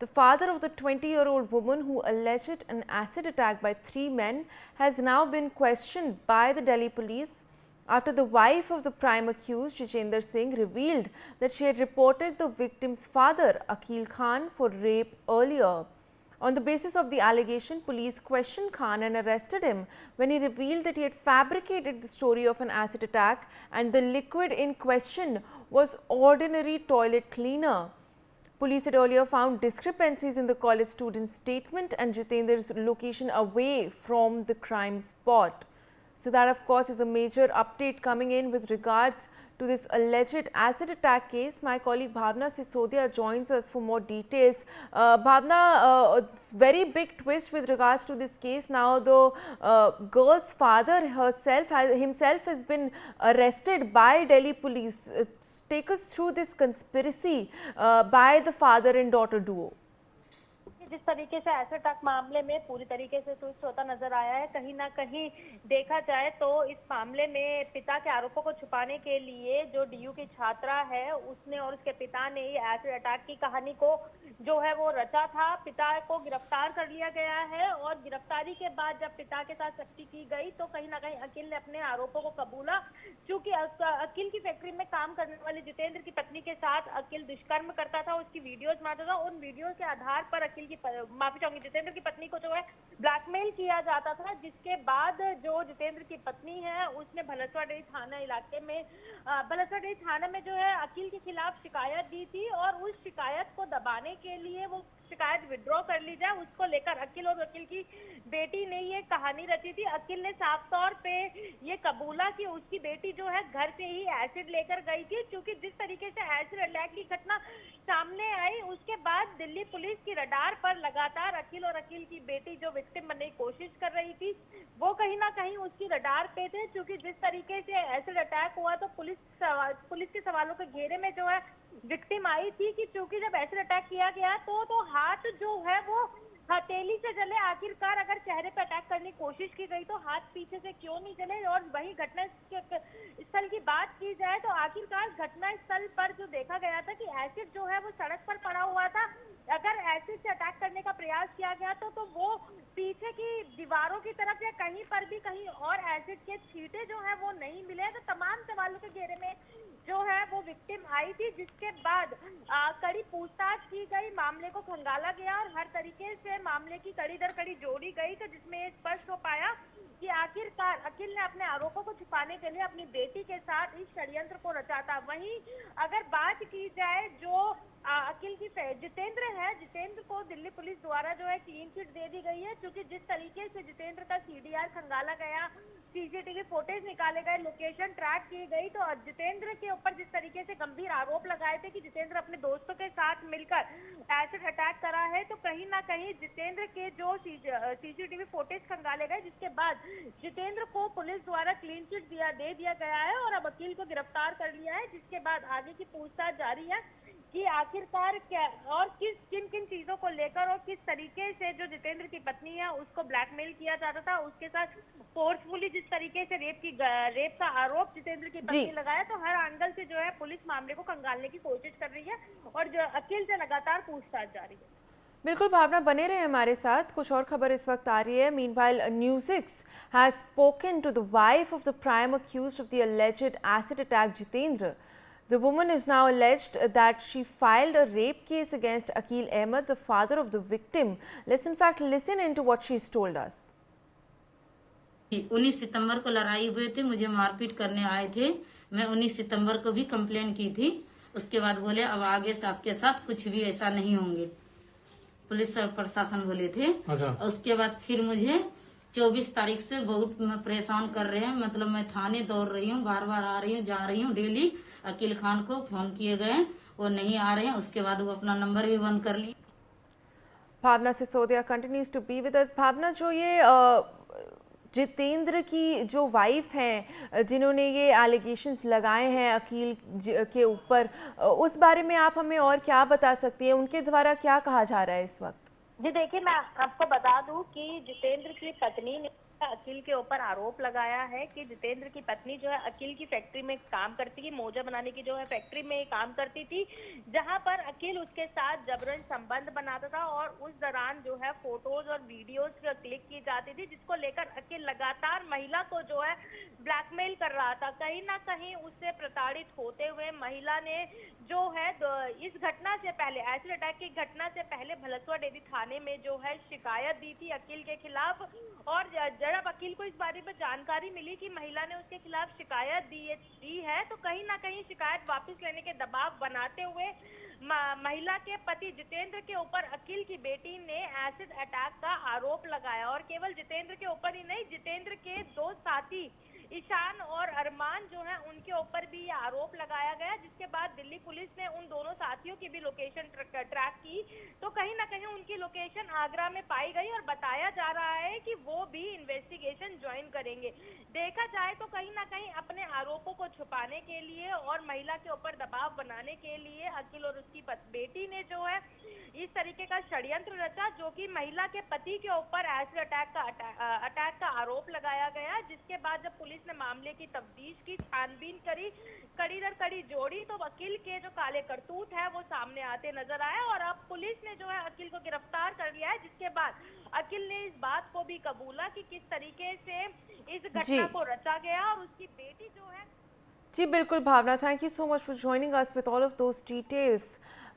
The father of the 20-year-old woman who alleged an acid attack by 3 men has now been questioned by the Delhi police after the wife of the prime accused, Jitendra Singh, revealed that she had reported the victim's father, Akil Khan, for rape earlier. On the basis of the allegation, police questioned Khan and arrested him when he revealed that he had fabricated the story of an acid attack and the liquid in question was ordinary toilet cleaner. Police had earlier found discrepancies in the college student's statement and Jitendra's location away from the crime spot. So that, of course, is a major update coming in with regards to this alleged acid attack case. My colleague Bhavna Sisodia joins us for more details. Bhavna, very big twist with regards to this case. Now the girl's father himself has been arrested by Delhi police. Take us through this conspiracy by the father and daughter duo. जिस तरीके से acid attack मामले में पूरी तरीके से twist होता नजर आया है, कहीं ना कहीं देखा जाए तो इस मामले में पिता के आरोपों को छुपाने के लिए जो डीयू की छात्रा है उसने और उसके पिता ने एसिड अटैक की कहानी को जो है वो रचा था। पिता को गिरफ्तार कर लिया गया है और गिरफ्तारी के बाद जब पिता के साथ सख्ती की गई तो कहीं ना कहीं अखिल ने अपने आरोपों को कबूला। चूंकि अखिल की फैक्ट्री में काम करने वाले जितेंद्र की पत्नी के साथ अखिल दुष्कर्म करता था, उसकी वीडियोज बनाता था। उन वीडियोज के आधार पर अखिल की माफी चाहूंगी जितेंद्र की पत्नी को जो है ब्लैकमेल किया जाता था, जिसके बाद जो जितेंद्र की पत्नी है उसने भलसवाड़ी थाना इलाके में भलसवाड़ी थाना में जो है अखिल के खिलाफ शिकायत दी थी और उस शिकायत को दबाने के लिए वो शिकायत विड्रॉ कर ली जाए, उसको लेकर अखिल और अखिल की बेटी ने ये कहानी रची थी। अखिल ने साफ तौर पे ये कबूला कि उसकी बेटी जो है घर से ही एसिड लेकर गई थी, क्योंकि जिस तरीके से एसिड अटैक की घटना सामने आई उसके बाद दिल्ली पुलिस की रडार पर लगातार अखिल और अखिल की बेटी जो विक्टिम बनने की कोशिश कर रही थी वो कहीं ना कहीं उसकी रडार पे थे। क्योंकि जिस तरीके से एसिड अटैक हुआ तो पुलिस के सवालों के घेरे में जो है विक्टिम आई थी कि चूंकि जब एसिड अटैक किया गया तो हाथ जो है वो हथेली से जले। आखिरकार अगर चेहरे पर अटैक करने की कोशिश की गई तो हाथ पीछे से क्यों नहीं जले। और वही घटना स्थल की बात की जाए तो आखिरकार घटना स्थल पर जो देखा गया था कि एसिड जो है वो सड़क पर पड़ा हुआ था। अगर एसिड से अटैक करने का प्रयास किया गया तो वो पीछे की दीवारों की तरफ या कहीं पर भी कहीं और एसिड के छींटे जो है वो नहीं मिले। तो तमाम सवालों के घेरे में जो है वो विक्टिम आई थी, जिसके बाद कड़ी पूछताछ की गई, मामले को खंगाला गया और हर तरीके से मामले की कड़ी दर कड़ी जोड़ी गई। तो जिसमें ये स्पष्ट हो पाया कि आखिरकार अखिल ने अपने आरोपों को छुपाने के लिए अपनी बेटी के साथ इस षड्यंत्र को रचा था। वहीं अगर बात की जाए जो अखिल की जितेंद्र है, जितेंद्र को दिल्ली पुलिस द्वारा जो है क्लीन चिट दे दी गई है, क्योंकि जिस तरीके से जितेंद्र का सीडीआर खंगाला गया, सीसीटीवी फुटेज निकाले गए, लोकेशन ट्रैक की गई, तो जितेंद्र के ऊपर जिस तरीके से गंभीर आरोप लगाए थे कि जितेंद्र अपने दोस्तों के साथ मिलकर एसिड अटैक करा है, तो कहीं ना कहीं जितेंद्र के जो सीसीटीवी फुटेज खंगाले गए, जिसके बाद जितेंद्र को पुलिस द्वारा क्लीन चिट दे दिया गया है और अब अखिल को गिरफ्तार कर लिया है। जिसके बाद आगे की पूछताछ जारी है कि आखिरकार क्या और किन किन चीजों को लेकर और किस तरीके से जो जितेंद्र की पत्नी है उसको ब्लैकमेल किया जाता था, उसके साथ फोर्सफुली जिस तरीके से रेप का आरोप जितेंद्र की पत्नी लगाया। तो हर एंगल से जो है पुलिस मामले को खंगालने की कोशिश कर रही है और जो अखिल से लगातार पूछताछ जारी है। बिल्कुल भावना, बने रहे हमारे साथ। कुछ और खबर इस वक्त आ रही है। Meanwhile News 6 has spoken to the wife of the prime accused of the alleged acid attack, Jitendra. The woman is now alleged that she filed a rape case against Akil Ahmed, the father of the victim. Let's in fact listen into what she's told us. 19 सितंबर को लड़ाई हुए थे, मुझे मारपीट करने आए थे। मैं 19 सितंबर को भी कंप्लेन की थी। उसके बाद बोले अब आगे से आपके साथ कुछ भी ऐसा नहीं होंगे, पुलिस और प्रशासन बोले थे। अच्छा। उसके बाद फिर मुझे 24 तारीख से बहुत परेशान कर रहे हैं। मतलब मैं थाने दौड़ रही हूँ, बार बार आ रही हूँ, जा रही हूँ। डेली अकील खान को फोन किए गए, वो नहीं आ रहे हैं। उसके बाद वो अपना नंबर भी बंद कर ली। भावना Sisodia continues to be with us. भावना, जो ये जितेंद्र की जो वाइफ हैं जिन्होंने ये एलिगेशंस लगाए हैं अकील के ऊपर, उस बारे में आप हमें और क्या बता सकती हैं? उनके द्वारा क्या कहा जा रहा है इस वक्त? जी देखिए, मैं आपको बता दूं कि जितेंद्र की पत्नी ने अखिल के ऊपर आरोप लगाया है कि जितेंद्र की पत्नी जो है अखिल की फैक्ट्री में काम करती थी, मोजा बनाने की जो है फैक्ट्री में काम करती थी, जहां पर अखिल उसके साथ जबरन संबंध बनाता था और उस दौरान जो है फोटोज और वीडियोज क्लिक की जाती थी, जिसको लेकर अखिल लगातार महिला को जो है ब्लैकमेल कर रहा था। कहीं ना कहीं उससे प्रताड़ित होते हुए महिला ने जो है इस घटना से पहले, एसिड अटैक की घटना से पहले भलसुआ डेयरी थाने में जो है शिकायत दी थी अखिल के खिलाफ। और जब अखिल को इस बारे में जानकारी मिली कि महिला ने उसके खिलाफ शिकायत दी है, तो कहीं ना कहीं शिकायत वापस लेने के दबाव बनाते हुए महिला के पति जितेंद्र के ऊपर अखिल की बेटी ने एसिड अटैक का आरोप लगाया। और केवल जितेंद्र के ऊपर ही नहीं, जितेंद्र के दो साथी ईशान और अरमान जो है उनके ऊपर भी ये आरोप लगाया गया, जिसके बाद दिल्ली पुलिस ने उन दोनों साथियों की भी लोकेशन ट्रैक की, तो कहीं ना कहीं उनकी लोकेशन आगरा में पाई गई और बताया जा रहा है कि वो भी इन्वेस्टिगेशन ज्वाइन करेंगे। देखा जाए तो कहीं ना कहीं अपने आरोपों को छुपाने के लिए और महिला के ऊपर दबाव बनाने के लिए अखिल और उसकी बेटी ने जो है इस तरीके का षड्यंत्र रचा, जो कि महिला के पति के ऊपर एसिड अटैक का आरोप लगाया गया। जिसके बाद जब पुलिस ने मामले की तफ्तीश की, छानबीन करी, कड़ी दर कड़ी जोड़ी, तो अखिल के जो काले करतूत है वो सामने आते नजर आए और अब पुलिस ने जो है अखिल को गिरफ्तार कर लिया है। जिसके बाद अखिल ने इस बात को भी कबूला कि किस तरीके से इस घटना को रचा गया और उसकी बेटी जो है। जी बिल्कुल Bhavna, thank you so much for joining us with all of those details.